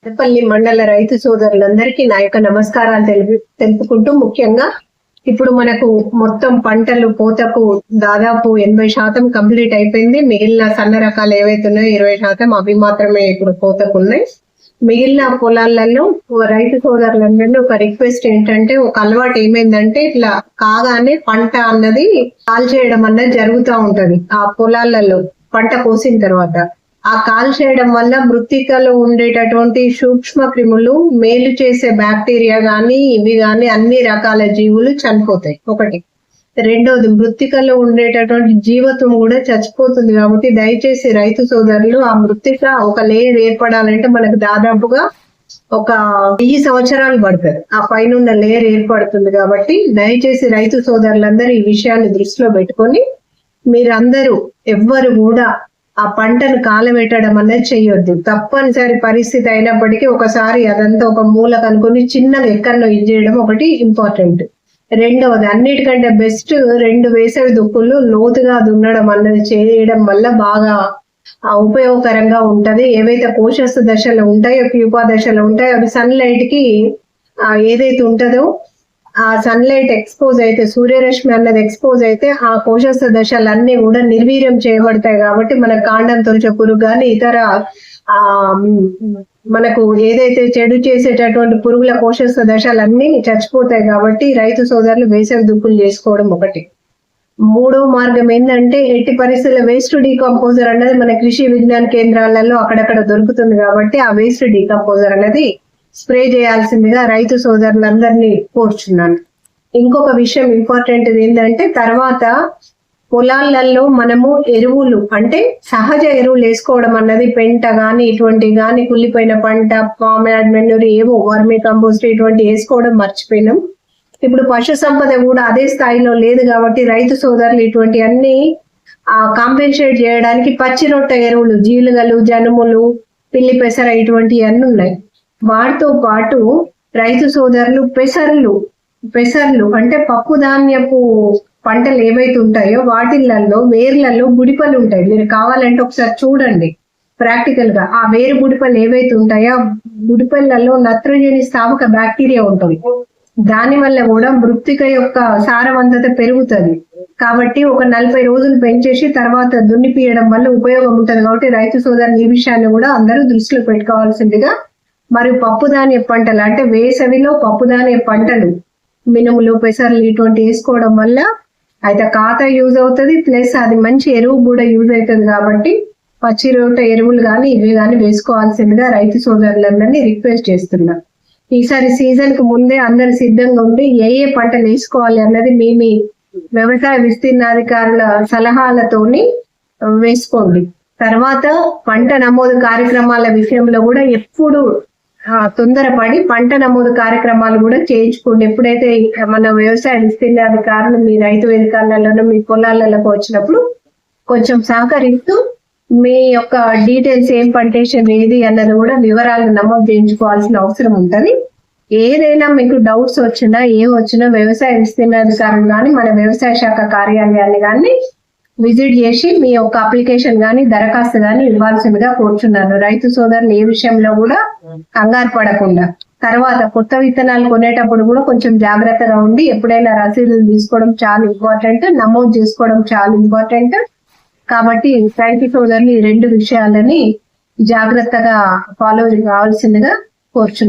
పెద్దపల్లి మండల రైతు సోదరులందరికీ నా యొక్క నమస్కారాలు తెలుపుకుంటూ, ముఖ్యంగా ఇప్పుడు మనకు మొత్తం పంటలు కోతకు దాదాపు 80% కంప్లీట్ అయిపోయింది. మిగిలిన సన్న రకాలు ఏవైతే ఉన్నాయో 20% అవి మాత్రమే ఇప్పుడు కోతకు ఉన్నాయి. మిగిలిన పొలాలలో రైతు సోదరులందరినీ ఒక రిక్వెస్ట్ ఏంటంటే, ఒక అలవాటు ఏమైందంటే, ఇట్లా కాగానే పంట అన్నది కాల్ చేయడం అన్నది జరుగుతూ ఉంటది. ఆ పొలాలలో పంట కోసిన తర్వాత ఆ కాల్ చేయడం వల్ల మృత్తికలో ఉండేటటువంటి సూక్ష్మ క్రిములు, మేలు చేసే బ్యాక్టీరియా గాని ఇవి గాని అన్ని రకాల జీవులు చనిపోతాయి. ఒకటి. రెండోది, మృత్తికలో ఉండేటటువంటి జీవత్వం కూడా చచ్చిపోతుంది. కాబట్టి దయచేసి రైతు సోదరులు, ఆ మృత్తిక ఒక లేయర్ ఏర్పడాలంటే మనకు దాదాపుగా ఒక 1000 సంవత్సరాలు పడుతుంది. ఆ పైన లేయర్ ఏర్పడుతుంది. కాబట్టి దయచేసి రైతు సోదరులందరూ ఈ విషయాన్ని దృష్టిలో పెట్టుకొని మీరందరూ ఎవ్వరు కూడా ఆ పంటను కాలబెట్టడం అనేది చెయ్యొద్దు. తప్పనిసరి పరిస్థితి అయినప్పటికీ ఒకసారి అదంతా ఒక మూల కనుకొని చిన్నగా ఎక్కడో ఇది చేయడం ఒకటి ఇంపార్టెంట్. రెండవది, అన్నిటికంటే బెస్ట్ 2 వేసవి దుక్కులు లోతుగా దున్నడం అన్నది చేయడం వల్ల బాగా ఉపయోగకరంగా ఉంటది. ఏవైతే కోశస్థ దశలో ఉంటాయో, ప్యూపా దశలో ఉంటాయో అవి సన్లైట్ కి ఏదైతే ఉంటుందో ఆ సన్లైట్ ఎక్స్పోజ్ అయితే, సూర్యరశ్మి అన్నది ఎక్స్పోజ్ అయితే ఆ కోశస్థ దశలన్నీ కూడా నిర్వీర్యం చేయబడతాయి. కాబట్టి మన కాండం తొలచే పురుగు కానీ ఇతర మనకు ఏదైతే చెడు చేసేటటువంటి పురుగుల కోశస్థ దశలన్నీ చచ్చిపోతాయి. కాబట్టి రైతు సోదరులు వేసవి దుక్కులు చేసుకోవడం ఒకటి. మూడో మార్గం ఏంటంటే, ఎట్టి పరిస్థితుల్లో వేస్ట్ డీకంపోజర్ అనేది మన కృషి విజ్ఞాన కేంద్రాలలో అక్కడక్కడ దొరుకుతుంది. కాబట్టి ఆ వేస్ట్ డీకంపోజర్ అనేది స్ప్రే చేయాల్సిందిగా రైతు సోదరులందరినీ కోరుచున్నాను. ఇంకొక విషయం ఇంపార్టెంట్ ఏంటంటే, తర్వాత పొలాలలో మనము ఎరువులు అంటే సహజ ఎరువులు వేసుకోవడం అన్నది పెంట గాని ఇటువంటి గాని, కుళ్ళిపోయిన పంట, ఫామ్ యార్డ్ మెన్యూర్, ఏవో వర్మీ కంపోస్ట్ ఇటువంటి వేసుకోవడం మర్చిపోయినాం. ఇప్పుడు పశు సంపద కూడా అదే స్థాయిలో లేదు. కాబట్టి రైతు సోదరులు ఇటువంటి అన్ని కాంపెన్సేట్ చేయడానికి పచ్చి రొట్టె ఎరువులు, జీలుగలు, జనుములు, పిల్లి పెసర ఇటువంటి అన్ని ఉన్నాయి. వాటితో పాటు రైతు సోదరులు పెసర్లు అంటే పప్పు ధాన్యపు పంటలు ఏవైతే ఉంటాయో వాటిల్లో వేర్లలో బుడిపలు ఉంటాయి. మీరు కావాలంటే ఒకసారి చూడండి ప్రాక్టికల్ గా. ఆ వేరు బుడిపలు ఏవైతే ఉంటాయో బుడిపల్లలో నత్రజని స్థావక బ్యాక్టీరియా ఉంటుంది. దాని వల్ల కూడా మృత్తిక యొక్క సారవంతత పెరుగుతుంది. కాబట్టి ఒక 40 రోజులు పెంచేసి తర్వాత దున్నిపియడం వల్ల ఉపయోగం ఉంటుంది. కాబట్టి రైతు సోదరులు ఈ విషయాన్ని కూడా అందరూ దృష్టిలో పెట్టుకోవాల్సిందిగా. మరియు పప్పు ధాన్య పంటలు అంటే వేసవిలో పప్పు ధాన్య పంటలు, మినుములు, పెసర్లు ఇటువంటి వేసుకోవడం వల్ల అయితే ఖాత యూజ్ అవుతుంది, ప్లస్ అది మంచి ఎరువు కూడా యూజ్ అవుతుంది. కాబట్టి పచ్చి రొట్టె ఎరువులు కానీ ఇవి కానీ వేసుకోవాల్సిందిగా రైతు సోదరులందరినీ రిక్వెస్ట్ చేస్తున్నా. ఈసారి సీజన్ కు ముందే అందరు సిద్ధంగా ఉండి ఏ పంటలు వేసుకోవాలి అన్నది మీ వ్యవసాయ విస్తీర్ణాధికారుల సలహాలతోని వేసుకోండి. తర్వాత పంట నమోదు కార్యక్రమాల విషయంలో కూడా ఎప్పుడు తొందరపడి పంట నమోదు కార్యక్రమాలు కూడా చేయించుకోండి. ఎప్పుడైతే మన వ్యవసాయ విస్తీర్ణాధికారులు మీ రైతు వేదికలలో మీ పొలాలకు వచ్చినప్పుడు కొంచెం సహకరిస్తూ మీ యొక్క డీటెయిల్స్ ఏం పంటేషన్ ఏది అన్నది కూడా వివరాలు నమోదు చేయించుకోవాల్సిన అవసరం ఉంటుంది. ఏదైనా మీకు డౌట్స్ వచ్చినా వ్యవసాయ విస్తీర్ణాధికారులు కానీ మన వ్యవసాయ శాఖ కార్యాలయాన్ని కానీ విజిట్ చేసి మీ యొక్క అప్లికేషన్ కానీ దరఖాస్తు కానీ ఇవ్వాల్సిందిగా కోరుచున్నాను. రైతు సోదరులు ఏ విషయంలో కూడా కంగారు పడకుండా. తర్వాత కొత్త విత్తనాలు కొనేటప్పుడు కూడా కొంచెం జాగ్రత్తగా ఉండి ఎప్పుడైనా రసీదులు తీసుకోవడం చాలా ఇంపార్టెంట్, నమోదు చేసుకోవడం చాలా ఇంపార్టెంట్. కాబట్టి రైతు సోదరులు ఈ 2 విషయాలని జాగ్రత్తగా ఫాలో కావాల్సిందిగా కోరుచున్నాను.